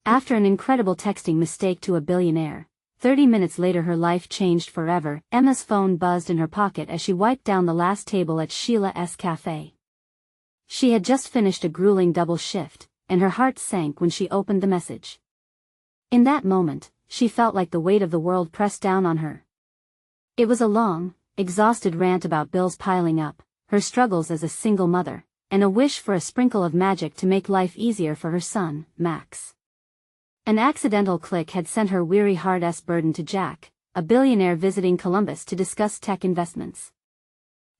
After an incredible texting mistake to a billionaire, 30 minutes later her life changed forever. Emma's phone buzzed in her pocket as she wiped down the last table at Sheila's cafe. She had just finished a grueling double shift, and her heart sank when she opened the message. In that moment, she felt like the weight of the world pressed down on her. It was a long, exhausted rant about bills piling up, her struggles as a single mother, and a wish for a sprinkle of magic to make life easier for her son, Max. An accidental click had sent her weary heart's burden to Jack, a billionaire visiting Columbus to discuss tech investments.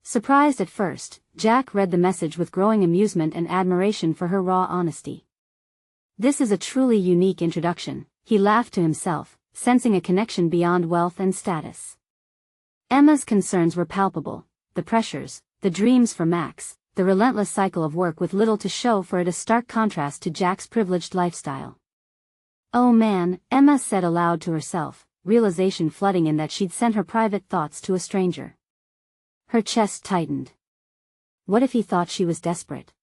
Surprised at first, Jack read the message with growing amusement and admiration for her raw honesty. "This is a truly unique introduction," he laughed to himself, sensing a connection beyond wealth and status. Emma's concerns were palpable: the pressures, the dreams for Max, the relentless cycle of work with little to show for it, a stark contrast to Jack's privileged lifestyle. "Oh man," Emma said aloud to herself, realization flooding in that she'd sent her private thoughts to a stranger. Her chest tightened. What if he thought she was desperate?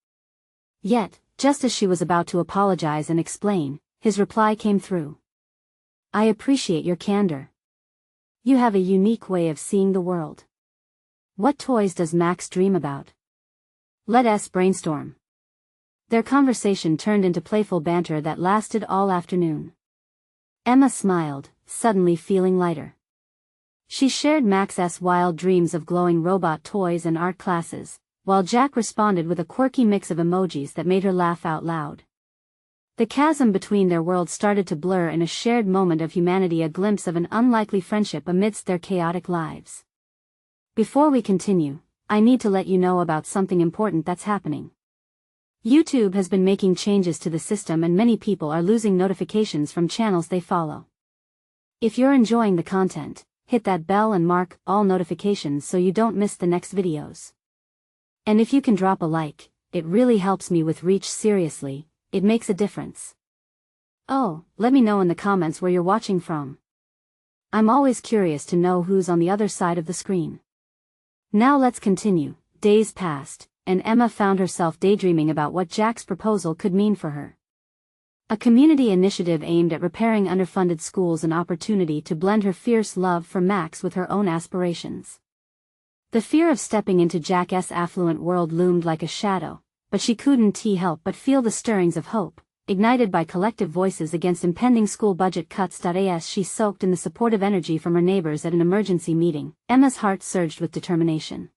Yet, just as she was about to apologize and explain, his reply came through. "I appreciate your candor. You have a unique way of seeing the world. What toys does Max dream about? Let's brainstorm." Their conversation turned into playful banter that lasted all afternoon. Emma smiled, suddenly feeling lighter. She shared Max's wild dreams of glowing robot toys and art classes, while Jack responded with a quirky mix of emojis that made her laugh out loud. The chasm between their worlds started to blur in a shared moment of humanity, a glimpse of an unlikely friendship amidst their chaotic lives. Before we continue, I need to let you know about something important that's happening. YouTube has been making changes to the system and many people are losing notifications from channels they follow. If you're enjoying the content, hit that bell and mark all notifications so you don't miss the next videos. And if you can drop a like, it really helps me with reach. Seriously, it makes a difference. Oh, let me know in the comments where you're watching from. I'm always curious to know who's on the other side of the screen. Now let's continue. Days passed, and Emma found herself daydreaming about what Jack's proposal could mean for her. A community initiative aimed at repairing underfunded schools, an opportunity to blend her fierce love for Max with her own aspirations. The fear of stepping into Jack's affluent world loomed like a shadow, but she couldn't help but feel the stirrings of hope, ignited by collective voices against impending school budget cuts. As she soaked in the supportive energy from her neighbors at an emergency meeting, Emma's heart surged with determination.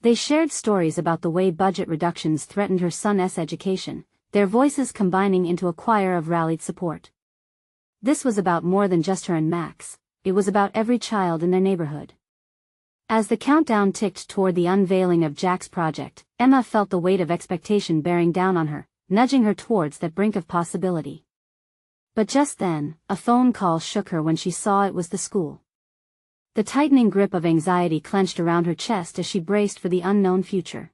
They shared stories about the way budget reductions threatened her son's education, their voices combining into a choir of rallied support. This was about more than just her and Max, it was about every child in their neighborhood. As the countdown ticked toward the unveiling of Jack's project, Emma felt the weight of expectation bearing down on her, nudging her towards that brink of possibility. But just then, a phone call shook her when she saw it was the school. The tightening grip of anxiety clenched around her chest as she braced for the unknown future.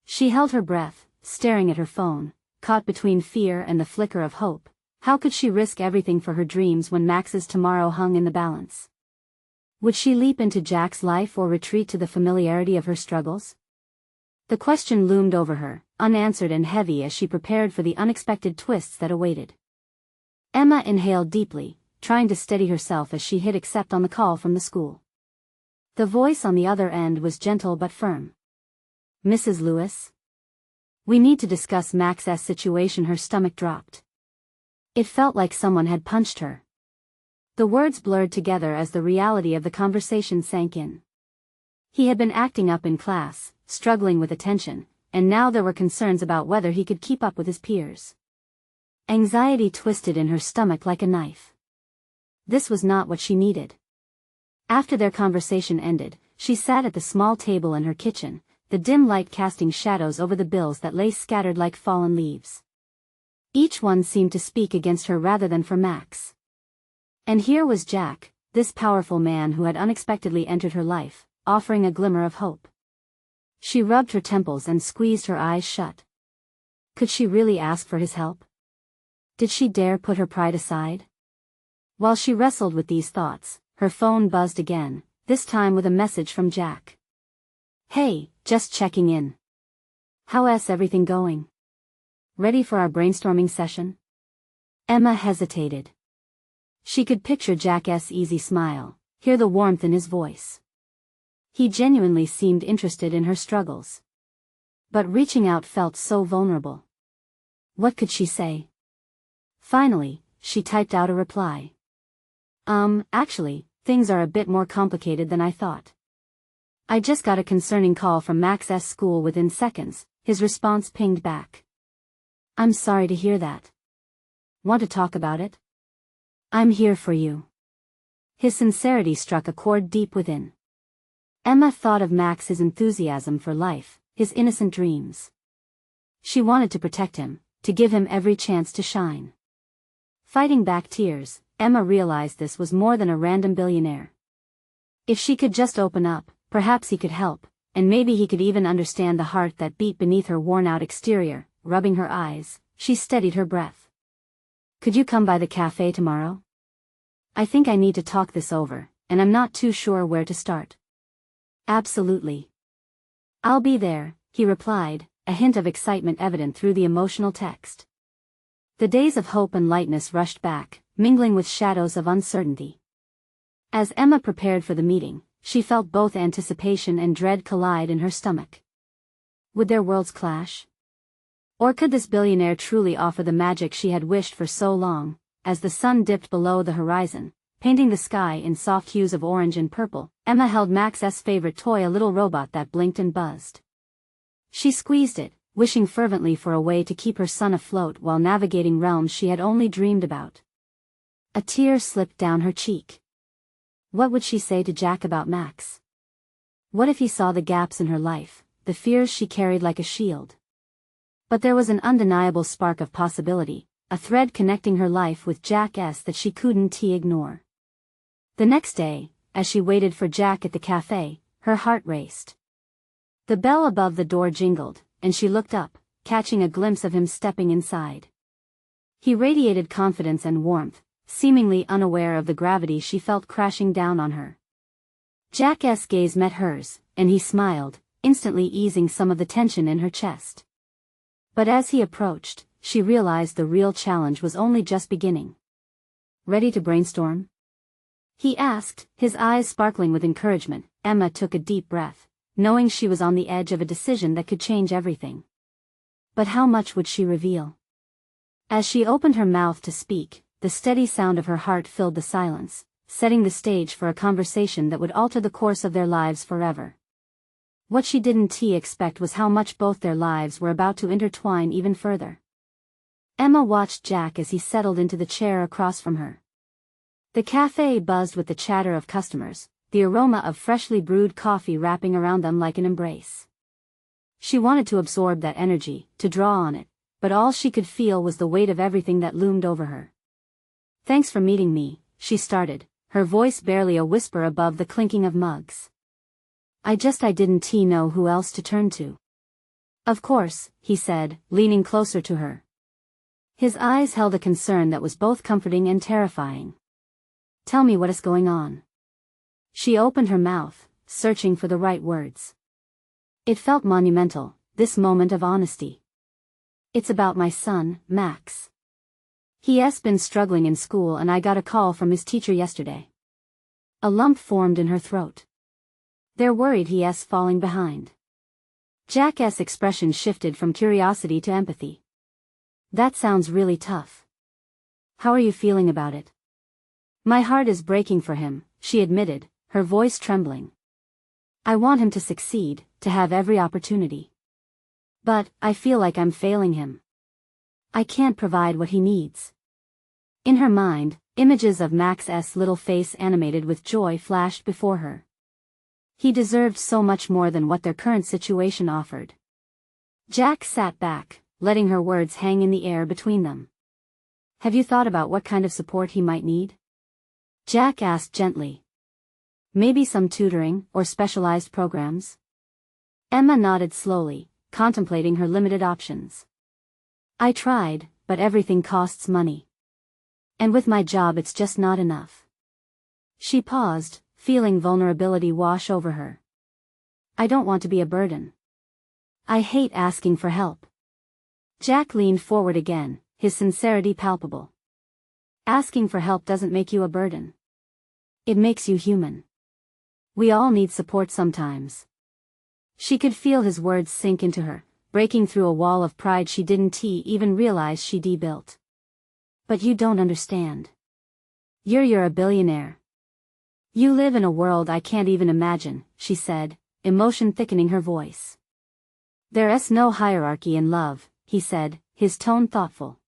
She held her breath, staring at her phone, caught between fear and the flicker of hope. How could she risk everything for her dreams when Max's tomorrow hung in the balance? Would she leap into Jack's life or retreat to the familiarity of her struggles? The question loomed over her, unanswered and heavy as she prepared for the unexpected twists that awaited. Emma inhaled deeply, trying to steady herself as she hit accept on the call from the school. The voice on the other end was gentle but firm. "Mrs. Lewis? We need to discuss Max's situation." Her stomach dropped. It felt like someone had punched her. The words blurred together as the reality of the conversation sank in. He had been acting up in class, struggling with attention, and now there were concerns about whether he could keep up with his peers. Anxiety twisted in her stomach like a knife. This was not what she needed. After their conversation ended, she sat at the small table in her kitchen, the dim light casting shadows over the bills that lay scattered like fallen leaves. Each one seemed to speak against her rather than for Max. And here was Jack, this powerful man who had unexpectedly entered her life, offering a glimmer of hope. She rubbed her temples and squeezed her eyes shut. Could she really ask for his help? Did she dare put her pride aside? While she wrestled with these thoughts, her phone buzzed again, this time with a message from Jack. "Hey, just checking in. How's everything going? Ready for our brainstorming session?" Emma hesitated. She could picture Jack's easy smile, hear the warmth in his voice. He genuinely seemed interested in her struggles. But reaching out felt so vulnerable. What could she say? Finally, she typed out a reply. Actually, things are a bit more complicated than I thought. I just got a concerning call from Max's school within seconds. His response pinged back. I'm sorry to hear that. Want to talk about it? I'm here for you. His sincerity struck a chord deep within. Emma thought of Max's enthusiasm for life, his innocent dreams. She wanted to protect him, to give him every chance to shine. Fighting back tears, Emma realized this was more than a random billionaire. If she could just open up, perhaps he could help, and maybe he could even understand the heart that beat beneath her worn-out exterior. Rubbing her eyes, she steadied her breath. Could you come by the cafe tomorrow? I think I need to talk this over, and I'm not too sure where to start. Absolutely. I'll be there, he replied, a hint of excitement evident through the emotional text. The days of hope and lightness rushed back, mingling with shadows of uncertainty. As Emma prepared for the meeting, she felt both anticipation and dread collide in her stomach. Would their worlds clash? Or could this billionaire truly offer the magic she had wished for so long? As the sun dipped below the horizon, painting the sky in soft hues of orange and purple, Emma held Max's favorite toy, a little robot that blinked and buzzed. She squeezed it, wishing fervently for a way to keep her son afloat while navigating realms she had only dreamed about. A tear slipped down her cheek. What would she say to Jack about Max? What if he saw the gaps in her life, the fears she carried like a shield? But there was an undeniable spark of possibility, a thread connecting her life with Jack's that she couldn't ignore. The next day, as she waited for Jack at the cafe, her heart raced. The bell above the door jingled, and she looked up, catching a glimpse of him stepping inside. He radiated confidence and warmth, seemingly unaware of the gravity she felt crashing down on her. Jack's gaze met hers, and he smiled, instantly easing some of the tension in her chest. But as he approached, she realized the real challenge was only just beginning. Ready to brainstorm? He asked, his eyes sparkling with encouragement. Emma took a deep breath, knowing she was on the edge of a decision that could change everything. But how much would she reveal? As she opened her mouth to speak, the steady sound of her heart filled the silence, setting the stage for a conversation that would alter the course of their lives forever. What she didn't expect was how much both their lives were about to intertwine even further. Emma watched Jack as he settled into the chair across from her. The cafe buzzed with the chatter of customers, the aroma of freshly brewed coffee wrapping around them like an embrace. She wanted to absorb that energy, to draw on it, but all she could feel was the weight of everything that loomed over her. Thanks for meeting me, she started, her voice barely a whisper above the clinking of mugs. I didn't know who else to turn to. Of course, he said, leaning closer to her. His eyes held a concern that was both comforting and terrifying. Tell me what is going on. She opened her mouth, searching for the right words. It felt monumental, this moment of honesty. It's about my son, Max. He's been struggling in school and I got a call from his teacher yesterday. A lump formed in her throat. They're worried he's falling behind. Jack's expression shifted from curiosity to empathy. That sounds really tough. How are you feeling about it? My heart is breaking for him, she admitted, her voice trembling. I want him to succeed, to have every opportunity. But, I feel like I'm failing him. I can't provide what he needs. In her mind, images of Max's little face animated with joy flashed before her. He deserved so much more than what their current situation offered. Jack sat back, letting her words hang in the air between them. Have you thought about what kind of support he might need? Jack asked gently. Maybe some tutoring, or specialized programs? Emma nodded slowly, contemplating her limited options. I tried, but everything costs money. And with my job it's just not enough. She paused, feeling vulnerability wash over her. I don't want to be a burden. I hate asking for help. Jack leaned forward again, his sincerity palpable. Asking for help doesn't make you a burden. It makes you human. We all need support sometimes. She could feel his words sink into her, breaking through a wall of pride she didn't even realize she'd built. But you don't understand. You're a billionaire. You live in a world I can't even imagine, she said, emotion thickening her voice. There's no hierarchy in love, he said, his tone thoughtful.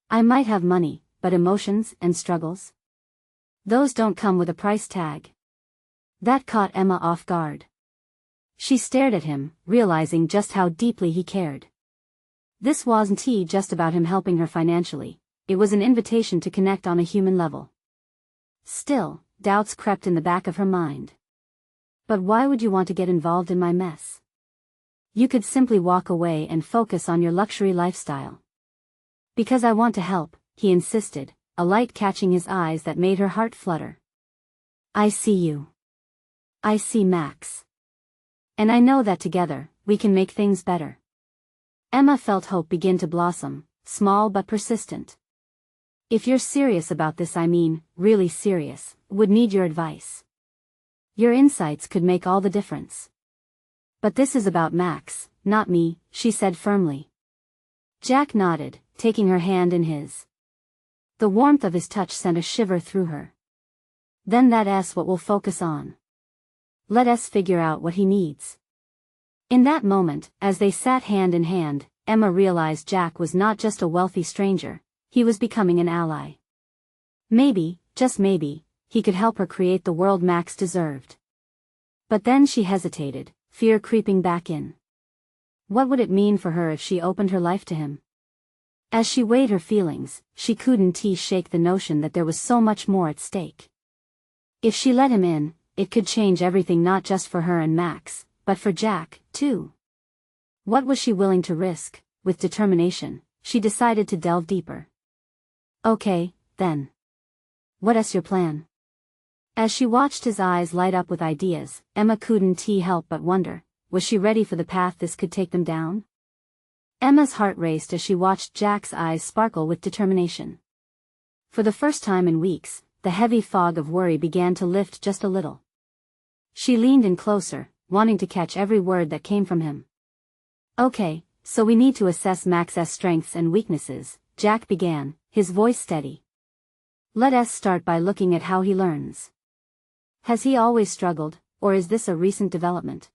I might have money, but emotions and struggles? Those don't come with a price tag. That caught Emma off guard. She stared at him, realizing just how deeply he cared. This wasn't just about him helping her financially, it was an invitation to connect on a human level. Still, doubts crept in the back of her mind. But why would you want to get involved in my mess? You could simply walk away and focus on your luxury lifestyle. Because I want to help, he insisted, a light catching his eyes that made her heart flutter. I see you. I see Max. And I know that together, we can make things better. Emma felt hope begin to blossom, small but persistent. If you're serious about this, really serious, would need your advice. Your insights could make all the difference. But this is about Max, not me, she said firmly. Jack nodded, taking her hand in his. The warmth of his touch sent a shiver through her. Then that's what we'll focus on. Let us figure out what he needs. In that moment, as they sat hand in hand, Emma realized Jack was not just a wealthy stranger, he was becoming an ally. Maybe, just maybe, he could help her create the world Max deserved. But then she hesitated, fear creeping back in. What would it mean for her if she opened her life to him? As she weighed her feelings, she couldn't shake the notion that there was so much more at stake. If she let him in, it could change everything, not just for her and Max, but for Jack, too. What was she willing to risk? With determination, she decided to delve deeper. Okay, then. What's your plan? As she watched his eyes light up with ideas, Emma couldn't help but wonder, was she ready for the path this could take them down? Emma's heart raced as she watched Jack's eyes sparkle with determination. For the first time in weeks, the heavy fog of worry began to lift just a little. She leaned in closer, wanting to catch every word that came from him. Okay, so we need to assess Max's strengths and weaknesses, Jack began, his voice steady. Let us start by looking at how he learns. Has he always struggled, or is this a recent development?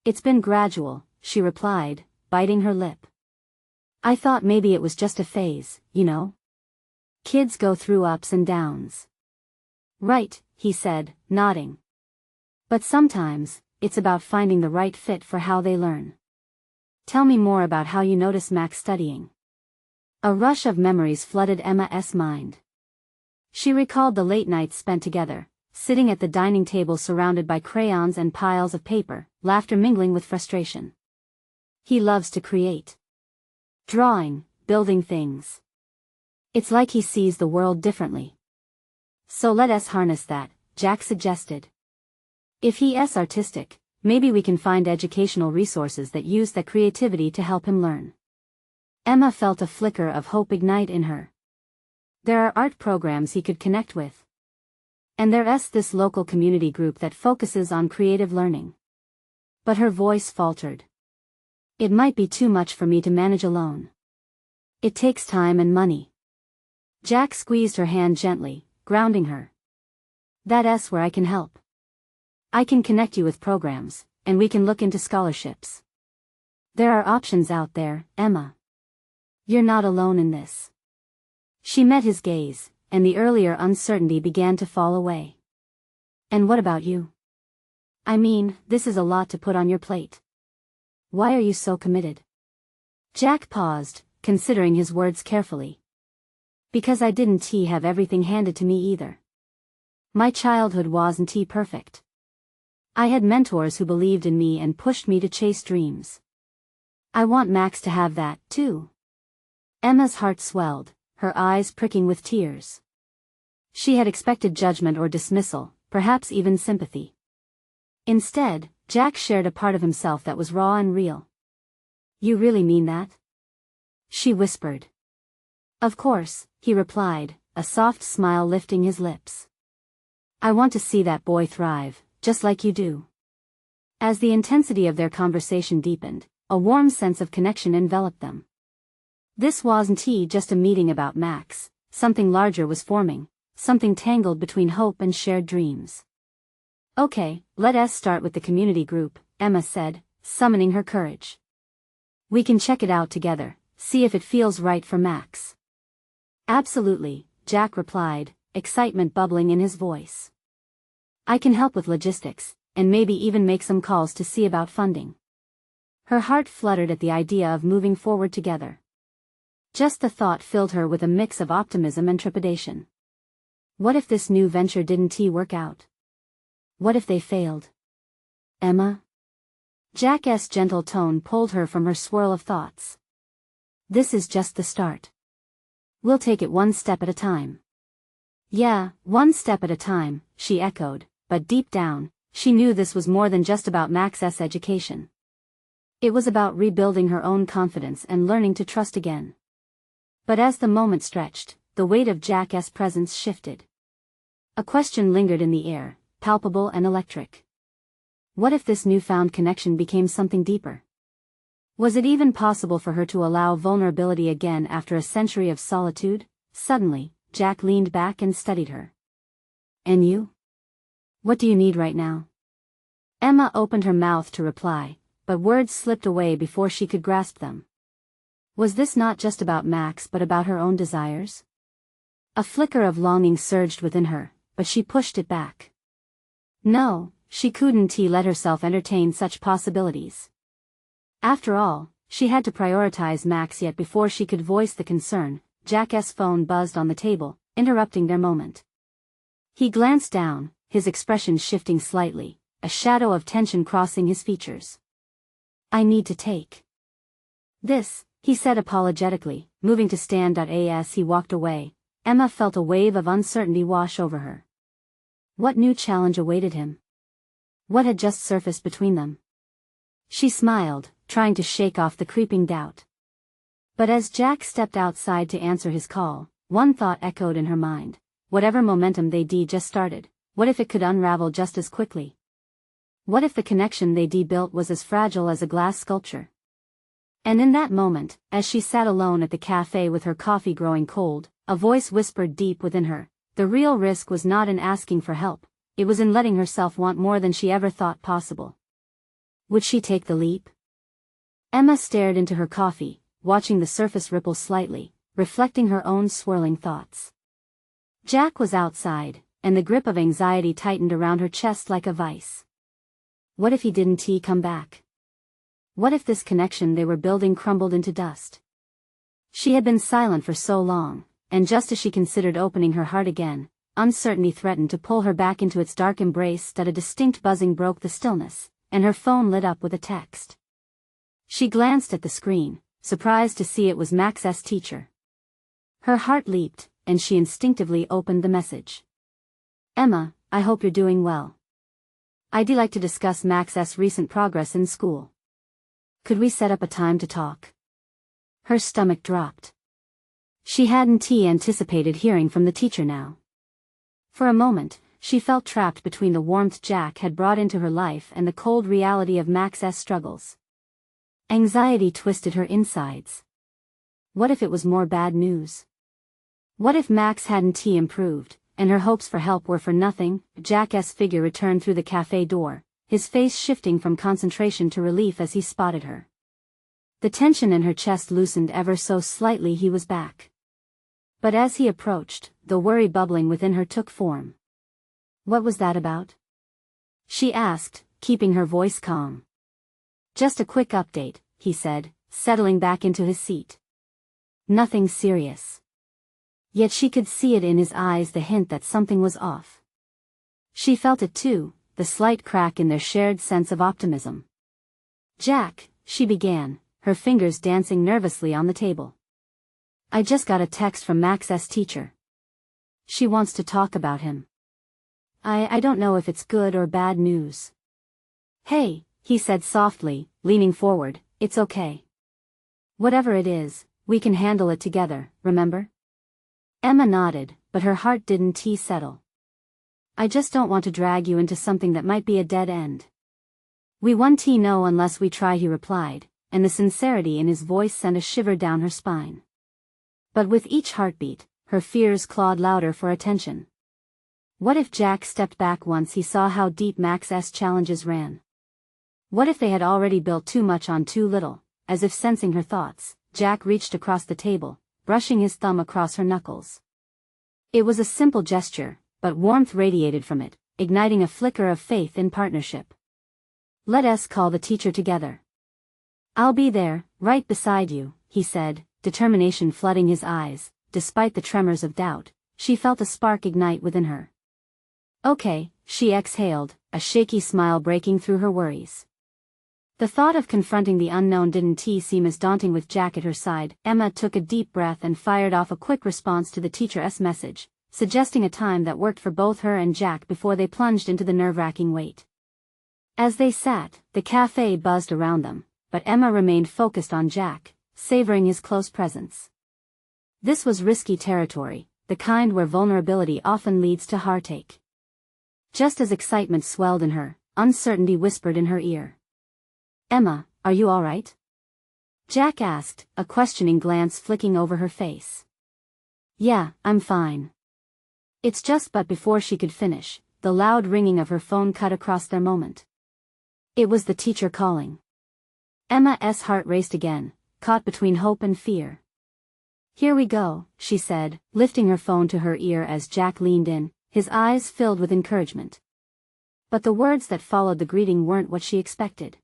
It's been gradual, she replied, biting her lip. I thought maybe it was just a phase, Kids go through ups and downs. Right, he said, nodding. But sometimes, it's about finding the right fit for how they learn. Tell me more about how you notice Max studying. A rush of memories flooded Emma's mind. She recalled the late nights spent together, sitting at the dining table surrounded by crayons and piles of paper, laughter mingling with frustration. He loves to create. Drawing, building things. It's like he sees the world differently. So let us harness that, Jack suggested. If he's artistic, maybe we can find educational resources that use that creativity to help him learn. Emma felt a flicker of hope ignite in her. There are art programs he could connect with. And there's this local community group that focuses on creative learning. But her voice faltered. It might be too much for me to manage alone. It takes time and money. Jack squeezed her hand gently, grounding her. That's where I can help. I can connect you with programs, and we can look into scholarships. There are options out there, Emma. You're not alone in this. She met his gaze, and the earlier uncertainty began to fall away. And what about you? This is a lot to put on your plate. Why are you so committed? Jack paused, considering his words carefully. Because I didn't have everything handed to me either. My childhood wasn't perfect. I had mentors who believed in me and pushed me to chase dreams. I want Max to have that, too. Emma's heart swelled, her eyes pricking with tears. She had expected judgment or dismissal, perhaps even sympathy. Instead, Jack shared a part of himself that was raw and real. You really mean that? She whispered. Of course, he replied, a soft smile lifting his lips. I want to see that boy thrive, just like you do. As the intensity of their conversation deepened, a warm sense of connection enveloped them. This wasn't just a meeting about Max, something larger was forming, something tangled between hope and shared dreams. Okay, let us start with the community group, Emma said, summoning her courage. We can check it out together, see if it feels right for Max. Absolutely, Jack replied, excitement bubbling in his voice. I can help with logistics, and maybe even make some calls to see about funding. Her heart fluttered at the idea of moving forward together. Just the thought filled her with a mix of optimism and trepidation. What if this new venture didn't work out? What if they failed? Emma? Jack's gentle tone pulled her from her swirl of thoughts. This is just the start. We'll take it one step at a time. Yeah, one step at a time, she echoed, but deep down, she knew this was more than just about Max's education. It was about rebuilding her own confidence and learning to trust again. But as the moment stretched, the weight of Jack's presence shifted. A question lingered in the air, palpable and electric. What if this newfound connection became something deeper? Was it even possible for her to allow vulnerability again after a century of solitude? Suddenly, Jack leaned back and studied her. And you? What do you need right now? Emma opened her mouth to reply, but words slipped away before she could grasp them. Was this not just about Max but about her own desires? A flicker of longing surged within her, but she pushed it back. No, she couldn't let herself entertain such possibilities. After all, she had to prioritize Max yet before she could voice the concern. Jack's phone buzzed on the table, interrupting their moment. He glanced down, his expression shifting slightly, a shadow of tension crossing his features. I need to take this, he said apologetically, moving to stand. As he walked away, Emma felt a wave of uncertainty wash over her. What new challenge awaited him? What had just surfaced between them? She smiled, trying to shake off the creeping doubt. But as Jack stepped outside to answer his call, one thought echoed in her mind. Whatever momentum they'd just started, what if it could unravel just as quickly? What if the connection they'd built was as fragile as a glass sculpture? And in that moment, as she sat alone at the cafe with her coffee growing cold, a voice whispered deep within her, the real risk was not in asking for help, it was in letting herself want more than she ever thought possible. Would she take the leap? Emma stared into her coffee, watching the surface ripple slightly, reflecting her own swirling thoughts. Jack was outside, and the grip of anxiety tightened around her chest like a vice. What if he didn't come back? What if this connection they were building crumbled into dust? She had been silent for so long, and just as she considered opening her heart again, uncertainty threatened to pull her back into its dark embrace. A distinct buzzing broke the stillness, and her phone lit up with a text. She glanced at the screen, surprised to see it was Max's teacher. Her heart leaped, and she instinctively opened the message. Emma, I hope you're doing well. I'd like to discuss Max's recent progress in school. Could we set up a time to talk? Her stomach dropped. She hadn't anticipated hearing from the teacher now. For a moment, she felt trapped between the warmth Jack had brought into her life and the cold reality of Max's struggles. Anxiety twisted her insides. What if it was more bad news? What if Max hadn't improved, and her hopes for help were for nothing? Jack's figure returned through the cafe door, his face shifting from concentration to relief as he spotted her. The tension in her chest loosened ever so slightly. He was back. But as he approached, the worry bubbling within her took form. What was that about? She asked, keeping her voice calm. Just a quick update, he said, settling back into his seat. Nothing serious. Yet she could see it in his eyes, the hint that something was off. She felt it too, the slight crack in their shared sense of optimism. Jack, she began, her fingers dancing nervously on the table. I just got a text from Max's teacher. She wants to talk about him. I don't know if it's good or bad news. Hey, he said softly, leaning forward, it's okay. Whatever it is, we can handle it together, remember? Emma nodded, but her heart didn't settle. I just don't want to drag you into something that might be a dead end. We won't know unless we try, he replied, and the sincerity in his voice sent a shiver down her spine. But with each heartbeat, her fears clawed louder for attention. What if Jack stepped back once he saw how deep Max's challenges ran? What if they had already built too much on too little? As if sensing her thoughts, Jack reached across the table, brushing his thumb across her knuckles. It was a simple gesture, but warmth radiated from it, igniting a flicker of faith in partnership. Let us call the teacher together. I'll be there, right beside you, he said, determination flooding his eyes. Despite the tremors of doubt, she felt a spark ignite within her. Okay, she exhaled, a shaky smile breaking through her worries. The thought of confronting the unknown didn't seem as daunting with Jack at her side. Emma took a deep breath and fired off a quick response to the teacher's message, suggesting a time that worked for both her and Jack before they plunged into the nerve-wracking wait. As they sat, the cafe buzzed around them, but Emma remained focused on Jack, savoring his close presence. This was risky territory, the kind where vulnerability often leads to heartache. Just as excitement swelled in her, uncertainty whispered in her ear. Emma, are you all right? Jack asked, a questioning glance flicking over her face. Yeah, I'm fine. It's just. But before she could finish, the loud ringing of her phone cut across their moment. It was the teacher calling. Emma's heart raced again, caught between hope and fear. Here we go, she said, lifting her phone to her ear as Jack leaned in, his eyes filled with encouragement. But the words that followed the greeting weren't what she expected.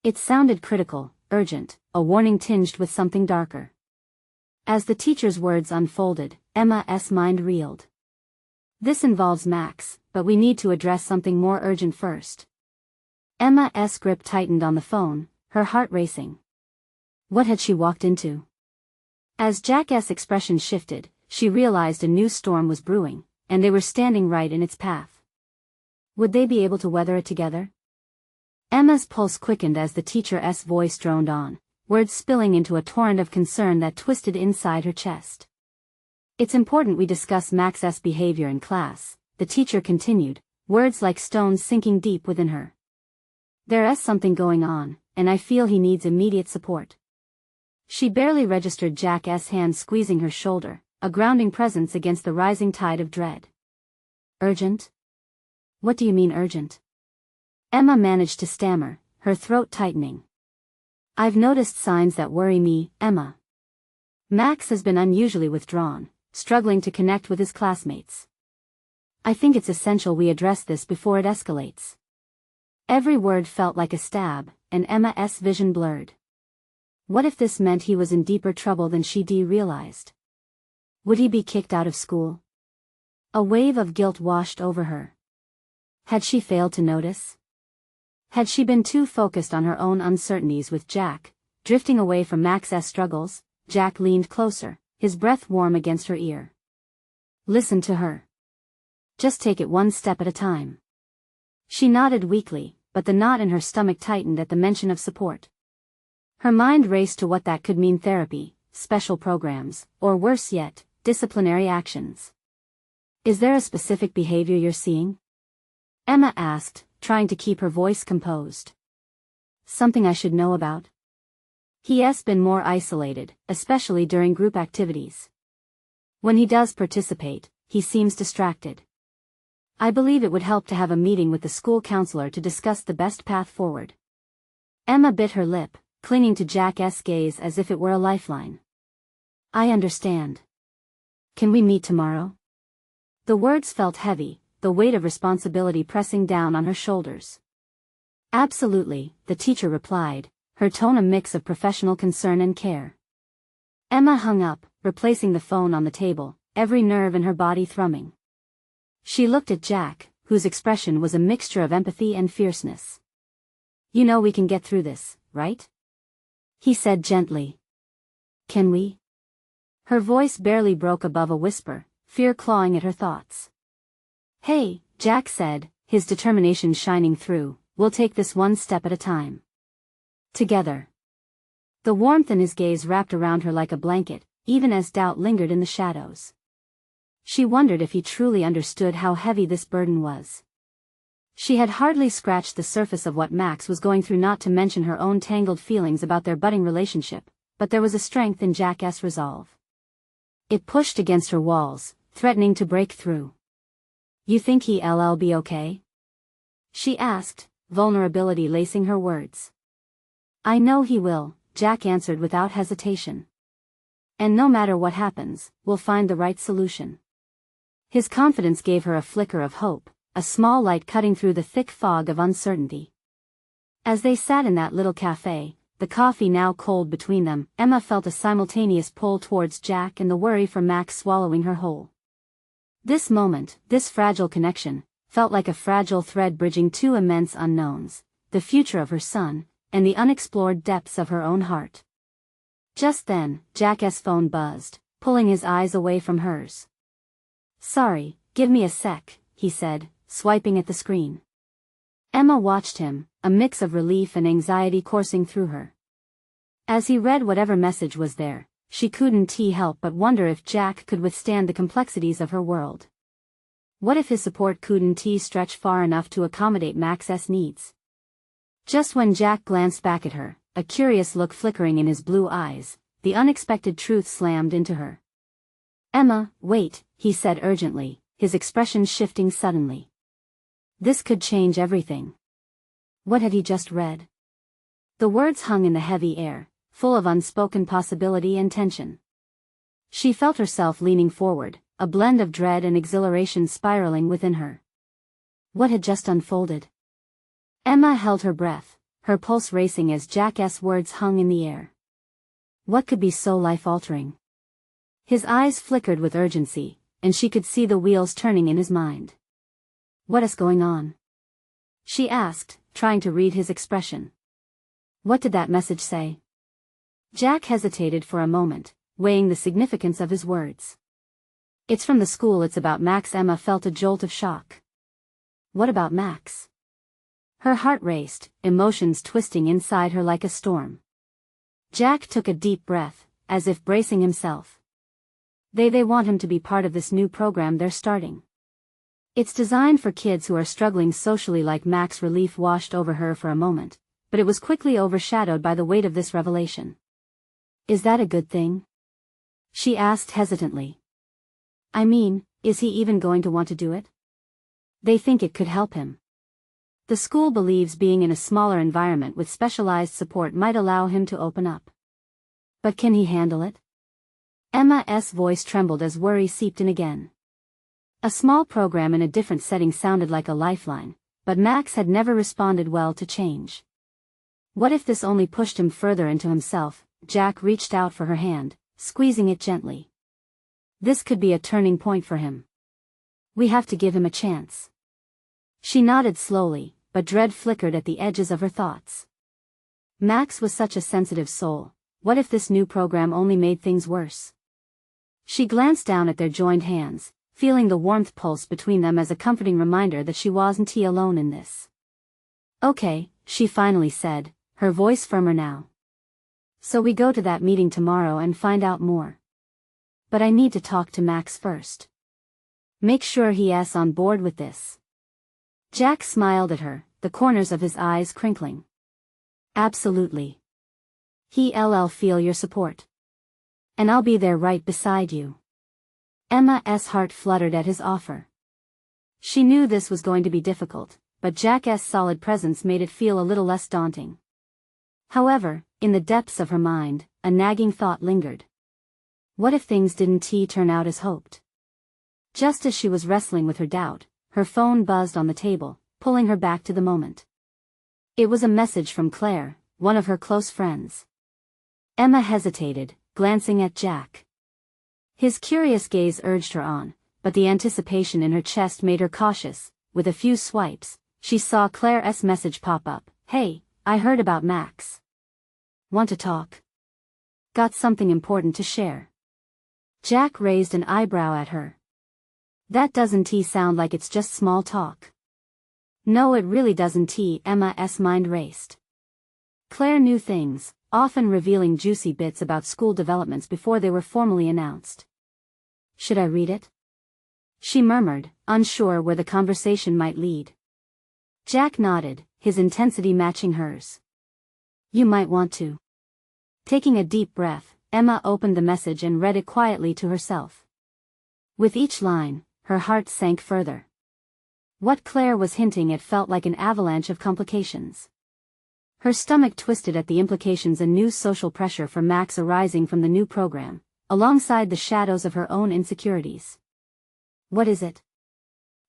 It sounded critical, urgent, a warning tinged with something darker. As the teacher's words unfolded, Emma's mind reeled. This involves Max, but we need to address something more urgent first. Emma's grip tightened on the phone, her heart racing. What had she walked into? As Jack's expression shifted, she realized a new storm was brewing, and they were standing right in its path. Would they be able to weather it together? Emma's pulse quickened as the teacher's voice droned on, words spilling into a torrent of concern that twisted inside her chest. It's important we discuss Max's behavior in class, the teacher continued, words like stones sinking deep within her. There's something going on, and I feel he needs immediate support. She barely registered Jack's hand squeezing her shoulder, a grounding presence against the rising tide of dread. Urgent? What do you mean urgent? Emma managed to stammer, her throat tightening. I've noticed signs that worry me, Emma. Max has been unusually withdrawn, struggling to connect with his classmates. I think it's essential we address this before it escalates. Every word felt like a stab, and Emma's vision blurred. What if this meant he was in deeper trouble than she realized? Would he be kicked out of school? A wave of guilt washed over her. Had she failed to notice? Had she been too focused on her own uncertainties with Jack, drifting away from Max's struggles? Jack leaned closer, his breath warm against her ear. Listen to her. Just take it one step at a time. She nodded weakly, but the knot in her stomach tightened at the mention of support. Her mind raced to what that could mean: therapy, special programs, or worse yet, disciplinary actions. Is there a specific behavior you're seeing? Emma asked, trying to keep her voice composed. Something I should know about? He's been more isolated, especially during group activities. When he does participate, he seems distracted. I believe it would help to have a meeting with the school counselor to discuss the best path forward. Emma bit her lip, clinging to Jack's gaze as if it were a lifeline. I understand. Can we meet tomorrow? The words felt heavy, the weight of responsibility pressing down on her shoulders. Absolutely, the teacher replied, her tone a mix of professional concern and care. Emma hung up, replacing the phone on the table, every nerve in her body thrumming. She looked at Jack, whose expression was a mixture of empathy and fierceness. You know we can get through this, right? He said gently. Can we? Her voice barely broke above a whisper, fear clawing at her thoughts. Hey, Jack said, his determination shining through, we'll take this one step at a time. Together. The warmth in his gaze wrapped around her like a blanket, even as doubt lingered in the shadows. She wondered if he truly understood how heavy this burden was. She had hardly scratched the surface of what Max was going through, not to mention her own tangled feelings about their budding relationship, but there was a strength in Jack's resolve. It pushed against her walls, threatening to break through. "You think he'll be okay?" she asked, vulnerability lacing her words. "I know he will," Jack answered without hesitation. "And no matter what happens, we'll find the right solution." His confidence gave her a flicker of hope, a small light cutting through the thick fog of uncertainty. As they sat in that little cafe, the coffee now cold between them, Emma felt a simultaneous pull towards Jack and the worry for Max swallowing her whole. This moment, this fragile connection, felt like a fragile thread bridging two immense unknowns, the future of her son, and the unexplored depths of her own heart. Just then, Jack's phone buzzed, pulling his eyes away from hers. "Sorry, give me a sec," he said, swiping at the screen. Emma watched him, a mix of relief and anxiety coursing through her. As he read whatever message was there, she couldn't help but wonder if Jack could withstand the complexities of her world. What if his support couldn't stretch far enough to accommodate Max's needs? Just when Jack glanced back at her, a curious look flickering in his blue eyes, the unexpected truth slammed into her. "Emma, wait," he said urgently, his expression shifting suddenly. This could change everything. What had he just read? The words hung in the heavy air, full of unspoken possibility and tension. She felt herself leaning forward, a blend of dread and exhilaration spiraling within her. What had just unfolded? Emma held her breath, her pulse racing as Jack's words hung in the air. What could be so life-altering? His eyes flickered with urgency, and she could see the wheels turning in his mind. "What is going on?" she asked, trying to read his expression. "What did that message say?" Jack hesitated for a moment, weighing the significance of his words. "It's from the school. It's about Max." Emma felt a jolt of shock. What about Max? Her heart raced, emotions twisting inside her like a storm. Jack took a deep breath, as if bracing himself. They want him to be part of this new program they're starting. It's designed for kids who are struggling socially like Max. Relief washed over her for a moment, but it was quickly overshadowed by the weight of this revelation. "Is that a good thing?" she asked hesitantly. "I mean, is he even going to want to do it?" "They think it could help him. The school believes being in a smaller environment with specialized support might allow him to open up. But can he handle it?" Emma's voice trembled as worry seeped in again. A small program in a different setting sounded like a lifeline, but Max had never responded well to change. What if this only pushed him further into himself? Jack reached out for her hand, squeezing it gently. "This could be a turning point for him. We have to give him a chance." She nodded slowly, but dread flickered at the edges of her thoughts. Max was such a sensitive soul. What if this new program only made things worse? She glanced down at their joined hands, feeling the warmth pulse between them as a comforting reminder that she wasn't alone in this. "Okay," she finally said, her voice firmer now. "So we go to that meeting tomorrow and find out more. But I need to talk to Max first. Make sure he's on board with this." Jack smiled at her, the corners of his eyes crinkling. "Absolutely. He'll feel your support. And I'll be there right beside you." Emma's heart fluttered at his offer. She knew this was going to be difficult, but Jack's solid presence made it feel a little less daunting. However, in the depths of her mind, a nagging thought lingered. What if things didn't turn out as hoped? Just as she was wrestling with her doubt, her phone buzzed on the table, pulling her back to the moment. It was a message from Claire, one of her close friends. Emma hesitated, glancing at Jack. His curious gaze urged her on, but the anticipation in her chest made her cautious. With a few swipes, she saw Claire's message pop up. "Hey, I heard about Max. Want to talk? Got something important to share." Jack raised an eyebrow at her. "That doesn't sound like it's just small talk." "No, it really doesn't." Emma's mind raced. Claire knew things, often revealing juicy bits about school developments before they were formally announced. "Should I read it?" She murmured, unsure where the conversation might lead. Jack nodded, his intensity matching hers. You might want to. Taking a deep breath, Emma opened the message and read it quietly to herself. With each line, her heart sank further. What Claire was hinting at felt like an avalanche of complications. Her stomach twisted at the implications and new social pressure for Max arising from the new program, alongside the shadows of her own insecurities. What is it?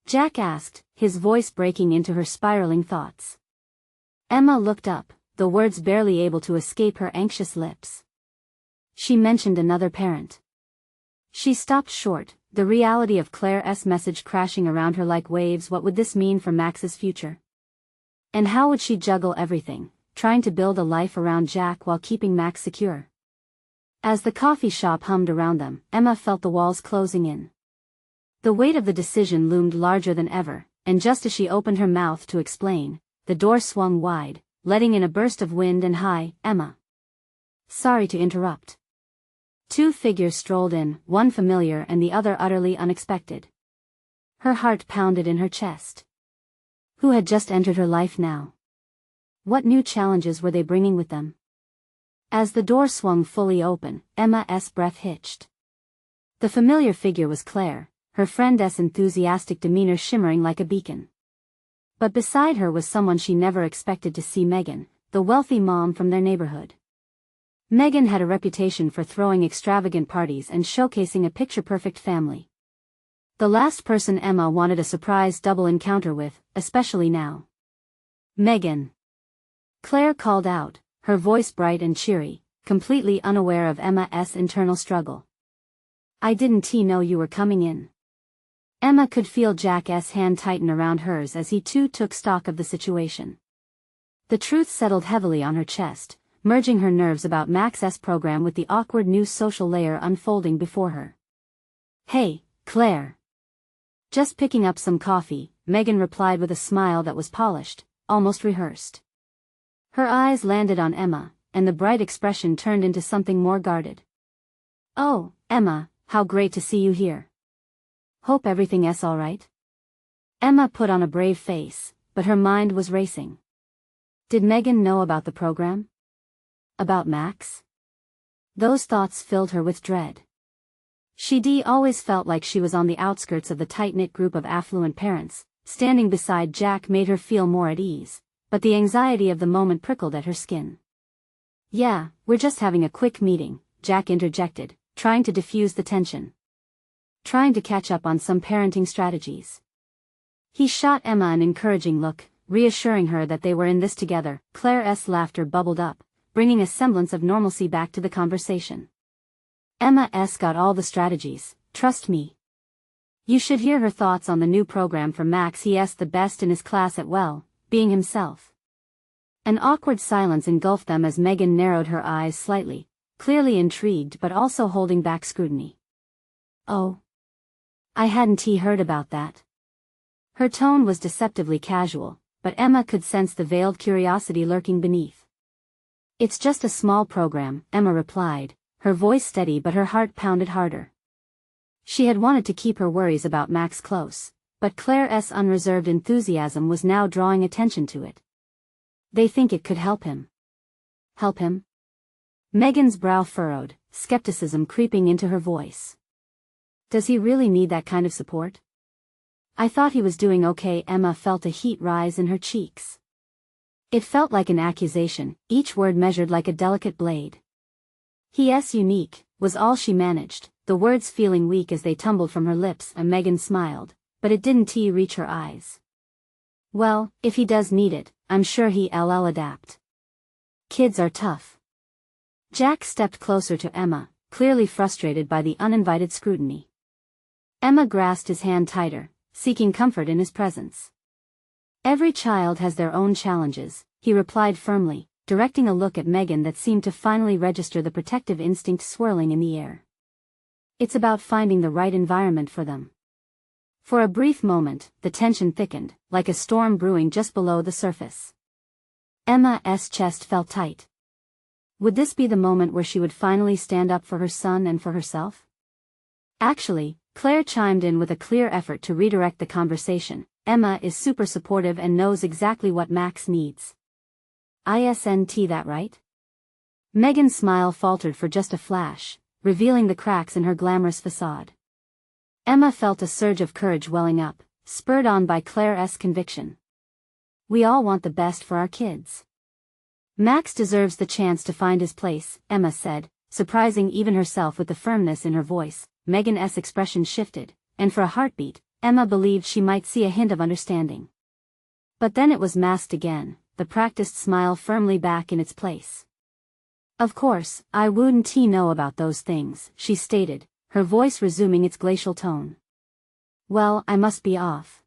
Jack asked, his voice breaking into her spiraling thoughts. Emma looked up, the words barely able to escape her anxious lips. She mentioned another parent. She stopped short, the reality of Claire's message crashing around her like waves. What would this mean for Max's future? And how would she juggle everything, trying to build a life around Jack while keeping Max secure? As the coffee shop hummed around them, Emma felt the walls closing in. The weight of the decision loomed larger than ever, and just as she opened her mouth to explain, the door swung wide, letting in a burst of wind and "Hi, Emma. Sorry to interrupt." Two figures strolled in, one familiar and the other utterly unexpected. Her heart pounded in her chest. Who had just entered her life now? What new challenges were they bringing with them? As the door swung fully open, Emma's breath hitched. The familiar figure was Claire, her friend's enthusiastic demeanor shimmering like a beacon. But beside her was someone she never expected to see: Megan, the wealthy mom from their neighborhood. Megan had a reputation for throwing extravagant parties and showcasing a picture-perfect family. The last person Emma wanted a surprise double encounter with, especially now. Megan. Claire called out, her voice bright and cheery, completely unaware of Emma's internal struggle. I didn't know you were coming in. Emma could feel Jack's hand tighten around hers as he too took stock of the situation. The truth settled heavily on her chest, merging her nerves about Max's program with the awkward new social layer unfolding before her. Hey, Claire. Just picking up some coffee, Megan replied with a smile that was polished, almost rehearsed. Her eyes landed on Emma, and the bright expression turned into something more guarded. Oh, Emma, how great to see you here. Hope everything's all right? Emma put on a brave face, but her mind was racing. Did Megan know about the program? About Max? Those thoughts filled her with dread. She'd always felt like she was on the outskirts of the tight-knit group of affluent parents. Standing beside Jack made her feel more at ease, but the anxiety of the moment prickled at her skin. Yeah, we're just having a quick meeting, Jack interjected, trying to diffuse the tension. Trying to catch up on some parenting strategies. He shot Emma an encouraging look, reassuring her that they were in this together. Claire's laughter bubbled up, bringing a semblance of normalcy back to the conversation. Emma's got all the strategies, trust me. You should hear her thoughts on the new program for Max. He's the best in his class at, well, being himself. An awkward silence engulfed them as Megan narrowed her eyes slightly, clearly intrigued but also holding back scrutiny. Oh. I hadn't heard about that. Her tone was deceptively casual, but Emma could sense the veiled curiosity lurking beneath. It's just a small program, Emma replied, her voice steady but her heart pounded harder. She had wanted to keep her worries about Max close, but Claire's unreserved enthusiasm was now drawing attention to it. They think it could help him. Help him? Megan's brow furrowed, skepticism creeping into her voice. Does he really need that kind of support? I thought he was doing okay. Emma felt a heat rise in her cheeks. It felt like an accusation, each word measured like a delicate blade. He's unique, was all she managed, the words feeling weak as they tumbled from her lips. And Megan smiled, but it didn't reach her eyes. Well, if he does need it, I'm sure he'll adapt. Kids are tough. Jack stepped closer to Emma, clearly frustrated by the uninvited scrutiny. Emma grasped his hand tighter, seeking comfort in his presence. Every child has their own challenges, he replied firmly, directing a look at Megan that seemed to finally register the protective instinct swirling in the air. It's about finding the right environment for them. For a brief moment, the tension thickened, like a storm brewing just below the surface. Emma's chest felt tight. Would this be the moment where she would finally stand up for her son and for herself? Actually, Claire chimed in with a clear effort to redirect the conversation. Emma is super supportive and knows exactly what Max needs. Isn't that right? Megan's smile faltered for just a flash, revealing the cracks in her glamorous facade. Emma felt a surge of courage welling up, spurred on by Claire's conviction. We all want the best for our kids. Max deserves the chance to find his place, Emma said, surprising even herself with the firmness in her voice. Megan's expression shifted, and for a heartbeat, Emma believed she might see a hint of understanding. But then it was masked again, the practiced smile firmly back in its place. Of course, I wouldn't know about those things, she stated, her voice resuming its glacial tone. Well, I must be off.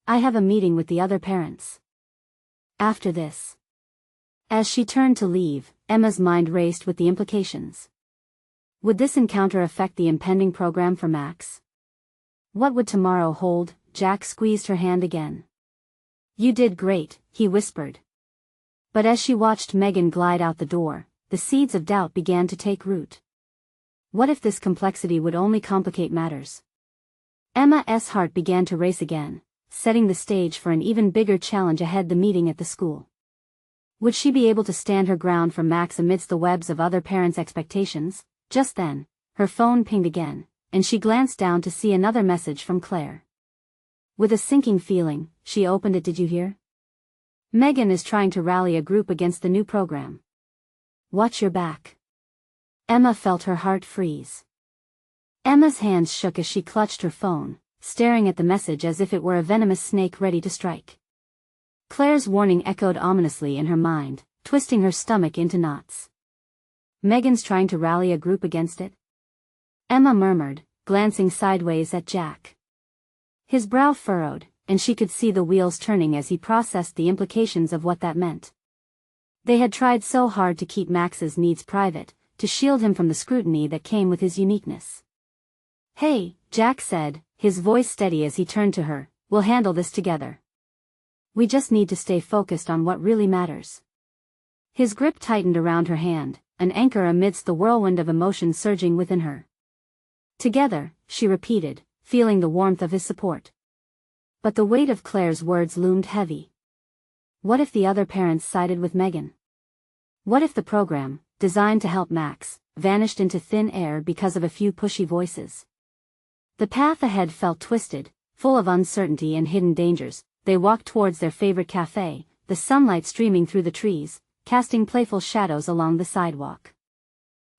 I have a meeting with the other parents. After this. As she turned to leave, Emma's mind raced with the implications. Would this encounter affect the impending program for Max? What would tomorrow hold? Jack squeezed her hand again. You did great, he whispered. But as she watched Megan glide out the door, the seeds of doubt began to take root. What if this complexity would only complicate matters? Emma's heart began to race again, setting the stage for an even bigger challenge ahead: the meeting at the school. Would she be able to stand her ground from Max amidst the webs of other parents' expectations? Just then, her phone pinged again, and she glanced down to see another message from Claire. With a sinking feeling, she opened it. Did you hear? Megan is trying to rally a group against the new program. Watch your back. Emma felt her heart freeze. Emma's hands shook as she clutched her phone, staring at the message as if it were a venomous snake ready to strike. Claire's warning echoed ominously in her mind, twisting her stomach into knots. Megan's trying to rally a group against it? Emma murmured, glancing sideways at Jack. His brow furrowed, and she could see the wheels turning as he processed the implications of what that meant. They had tried so hard to keep Max's needs private, to shield him from the scrutiny that came with his uniqueness. Hey, Jack said, his voice steady as he turned to her, we'll handle this together. We just need to stay focused on what really matters. His grip tightened around her hand, an anchor amidst the whirlwind of emotion surging within her. Together, she repeated, feeling the warmth of his support. But the weight of Claire's words loomed heavy. What if the other parents sided with Megan? What if the program, designed to help Max, vanished into thin air because of a few pushy voices? The path ahead felt twisted, full of uncertainty and hidden dangers. They walked towards their favorite cafe, the sunlight streaming through the trees, casting playful shadows along the sidewalk.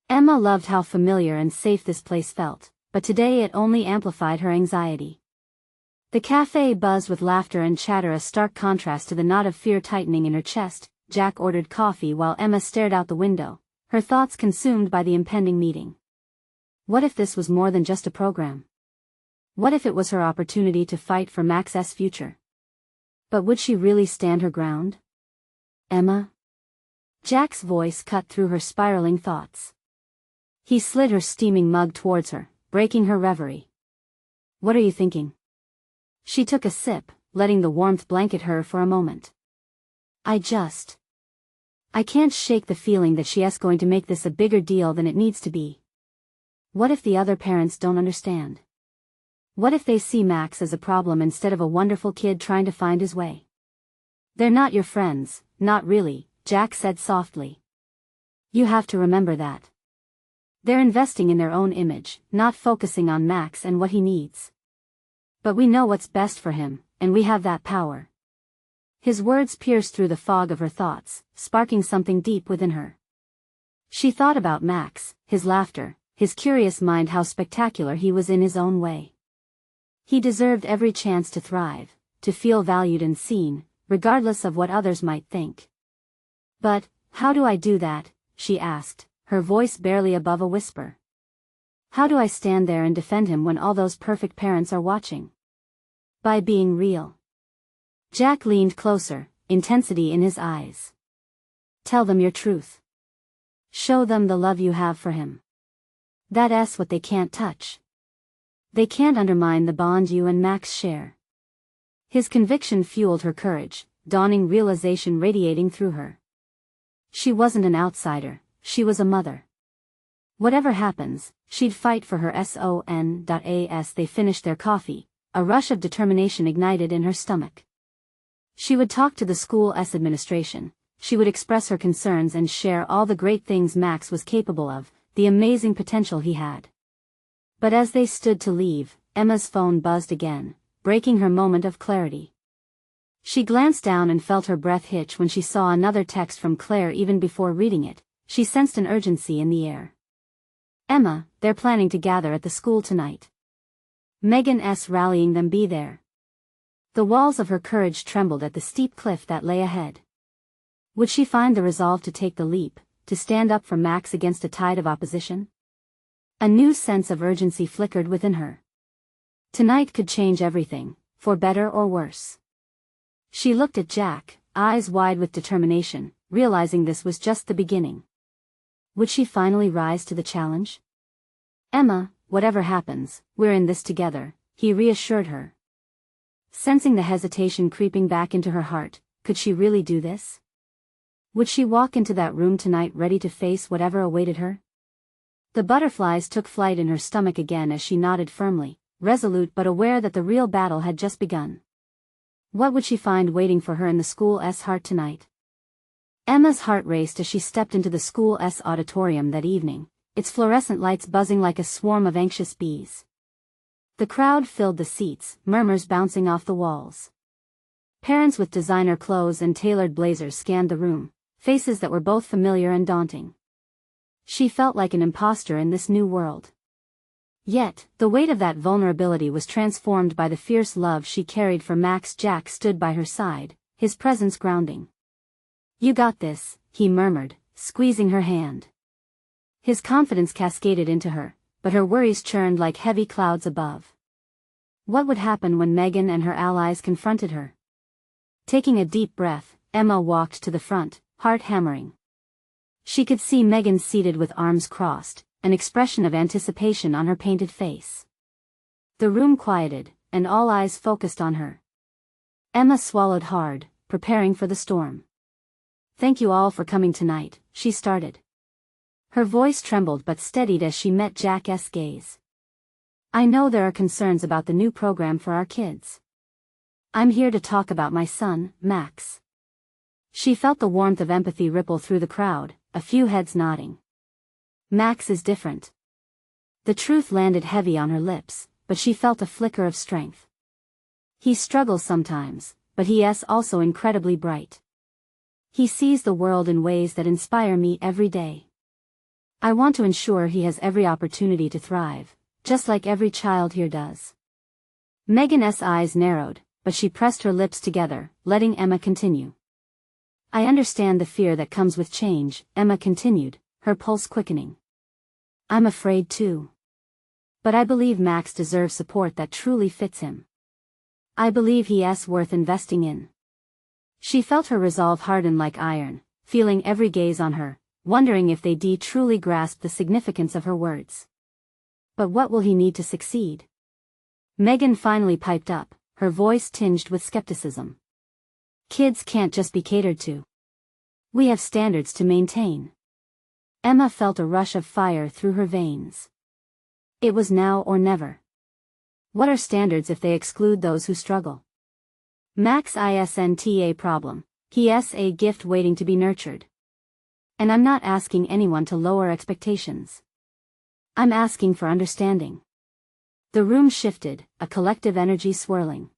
Emma loved how familiar and safe this place felt, but today it only amplified her anxiety. The cafe buzzed with laughter and chatter, a stark contrast to the knot of fear tightening in her chest. Jack ordered coffee while Emma stared out the window, her thoughts consumed by the impending meeting. What if this was more than just a program? What if it was her opportunity to fight for Max's future? But would she really stand her ground? Emma? Jack's voice cut through her spiraling thoughts. He slid her steaming mug towards her, breaking her reverie. What are you thinking? She took a sip, letting the warmth blanket her for a moment. I can't shake the feeling that she's going to make this a bigger deal than it needs to be. What if the other parents don't understand? What if they see Max as a problem instead of a wonderful kid trying to find his way? They're not your friends, not really, Jack said softly. You have to remember that. They're investing in their own image, not focusing on Max and what he needs. But we know what's best for him, and we have that power. His words pierced through the fog of her thoughts, sparking something deep within her. She thought about Max, his laughter, his curious mind, how spectacular he was in his own way. He deserved every chance to thrive, to feel valued and seen, regardless of what others might think. But, how do I do that? She asked, her voice barely above a whisper. How do I stand there and defend him when all those perfect parents are watching? By being real. Jack leaned closer, intensity in his eyes. Tell them your truth. Show them the love you have for him. That's what they can't touch. They can't undermine the bond you and Max share. His conviction fueled her courage, dawning realization radiating through her. She wasn't an outsider, she was a mother. Whatever happens, she'd fight for her son. As they finished their coffee, a rush of determination ignited in her stomach. She would talk to the school's administration, she would express her concerns and share all the great things Max was capable of, the amazing potential he had. But as they stood to leave, Emma's phone buzzed again, breaking her moment of clarity. She glanced down and felt her breath hitch when she saw another text from Claire. Even before reading it, she sensed an urgency in the air. Emma, they're planning to gather at the school tonight. Megan's rallying them. Be there. The walls of her courage trembled at the steep cliff that lay ahead. Would she find the resolve to take the leap, to stand up for Max against a tide of opposition? A new sense of urgency flickered within her. Tonight could change everything, for better or worse. She looked at Jack, eyes wide with determination, realizing this was just the beginning. Would she finally rise to the challenge? Emma, whatever happens, we're in this together, he reassured her. Sensing the hesitation creeping back into her heart, could she really do this? Would she walk into that room tonight ready to face whatever awaited her? The butterflies took flight in her stomach again as she nodded firmly, resolute but aware that the real battle had just begun. What would she find waiting for her in the school's heart tonight? Emma's heart raced as she stepped into the school's auditorium that evening, its fluorescent lights buzzing like a swarm of anxious bees. The crowd filled the seats, murmurs bouncing off the walls. Parents with designer clothes and tailored blazers scanned the room, faces that were both familiar and daunting. She felt like an imposter in this new world. Yet, the weight of that vulnerability was transformed by the fierce love she carried for Max. Jack stood by her side, his presence grounding. You got this, he murmured, squeezing her hand. His confidence cascaded into her, but her worries churned like heavy clouds above. What would happen when Megan and her allies confronted her? Taking a deep breath, Emma walked to the front, heart hammering. She could see Megan seated with arms crossed, an expression of anticipation on her painted face. The room quieted, and all eyes focused on her. Emma swallowed hard, preparing for the storm. Thank you all for coming tonight, she started. Her voice trembled but steadied as she met Jack's gaze. I know there are concerns about the new program for our kids. I'm here to talk about my son, Max. She felt the warmth of empathy ripple through the crowd, a few heads nodding. Max is different. The truth landed heavy on her lips, but she felt a flicker of strength. He struggles sometimes, but he is also incredibly bright. He sees the world in ways that inspire me every day. I want to ensure he has every opportunity to thrive, just like every child here does. Megan's eyes narrowed, but she pressed her lips together, letting Emma continue. I understand the fear that comes with change, Emma continued, her pulse quickening. I'm afraid too. But I believe Max deserves support that truly fits him. I believe he is worth investing in. She felt her resolve harden like iron, feeling every gaze on her, wondering if they truly grasped the significance of her words. But what will he need to succeed? Megan finally piped up, her voice tinged with skepticism. Kids can't just be catered to. We have standards to maintain. Emma felt a rush of fire through her veins. It was now or never. What are standards if they exclude those who struggle? Max isn't a problem, he is a gift waiting to be nurtured. And I'm not asking anyone to lower expectations. I'm asking for understanding. The room shifted, a collective energy swirling.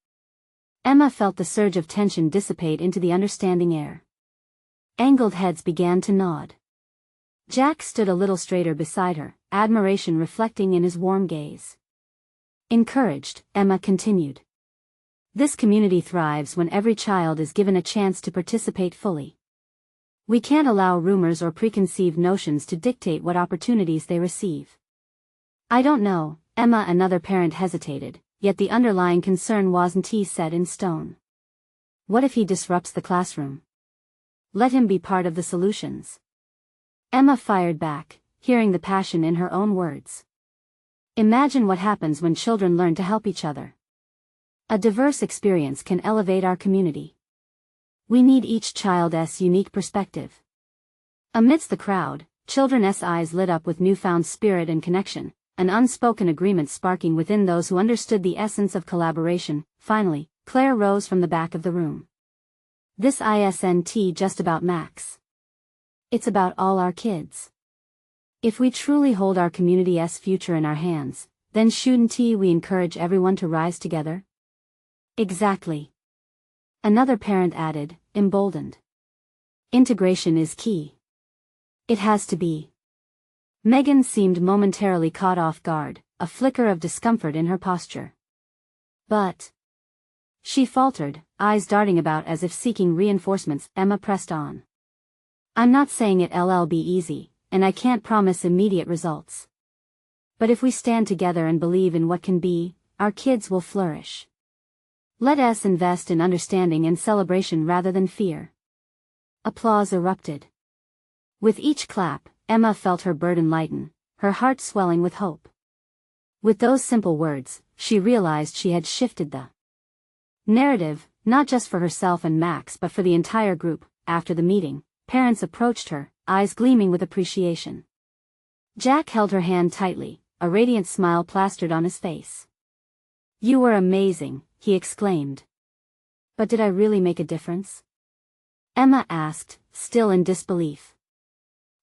Emma felt the surge of tension dissipate into the understanding air. Angled heads began to nod. Jack stood a little straighter beside her, admiration reflecting in his warm gaze. Encouraged, Emma continued. This community thrives when every child is given a chance to participate fully. We can't allow rumors or preconceived notions to dictate what opportunities they receive. I don't know, Emma. Another parent hesitated, yet the underlying concern wasn't set in stone. What if he disrupts the classroom? Let him be part of the solutions. Emma fired back, hearing the passion in her own words. Imagine what happens when children learn to help each other. A diverse experience can elevate our community. We need each child's unique perspective. Amidst the crowd, Children's eyes lit up with newfound spirit and connection, an unspoken agreement sparking within those who understood the essence of collaboration. Finally, Claire rose from the back of the room. This isn't just about Max. It's about all our kids. If we truly hold our community's future in our hands, then shouldn't we encourage everyone to rise together? Exactly. Another parent added, emboldened. Integration is key. It has to be. Megan seemed momentarily caught off guard, a flicker of discomfort in her posture. But she faltered, eyes darting about as if seeking reinforcements. Emma pressed on. I'm not saying it'll be easy, and I can't promise immediate results. But if we stand together and believe in what can be, our kids will flourish. Let us invest in understanding and celebration rather than fear. Applause erupted. With each clap, Emma felt her burden lighten, her heart swelling with hope. With those simple words, she realized she had shifted the narrative, not just for herself and Max but for the entire group. After the meeting, parents approached her, eyes gleaming with appreciation. Jack held her hand tightly, a radiant smile plastered on his face. You were amazing, he exclaimed. But did I really make a difference? Emma asked, still in disbelief.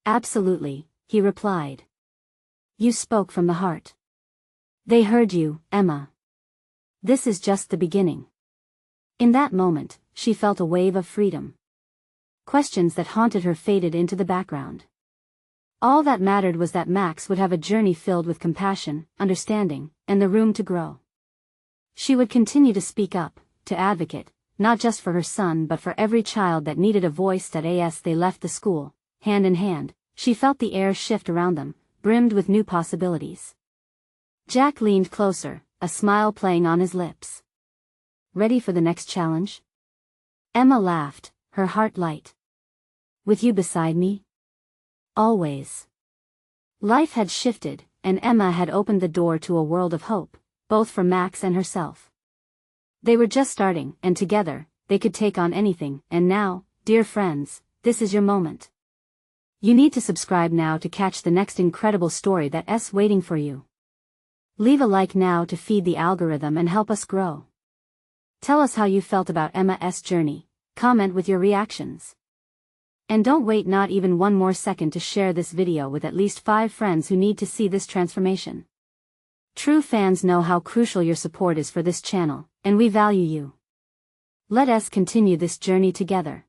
Absolutely, he replied. You spoke from the heart. They heard you, Emma. This is just the beginning. In that moment, she felt a wave of freedom. Questions that haunted her faded into the background. All that mattered was that Max would have a journey filled with compassion, understanding, and the room to grow. She would continue to speak up, to advocate, not just for her son but for every child that needed a voice. As they left the school, hand in hand, she felt the air shift around them, brimmed with new possibilities. Jack leaned closer, a smile playing on his lips. Ready for the next challenge? Emma laughed, her heart light. With you beside me? Always. Life had shifted, and Emma had opened the door to a world of hope, both for Max and herself. They were just starting, and together, they could take on anything. And now, dear friends, this is your moment. You need to subscribe now to catch the next incredible story that's waiting for you. Leave a like now to feed the algorithm and help us grow. Tell us how you felt about Emma's journey, comment with your reactions. And don't wait not even one more second to share this video with at least 5 friends who need to see this transformation. True fans know how crucial your support is for this channel, and we value you. Let us continue this journey together.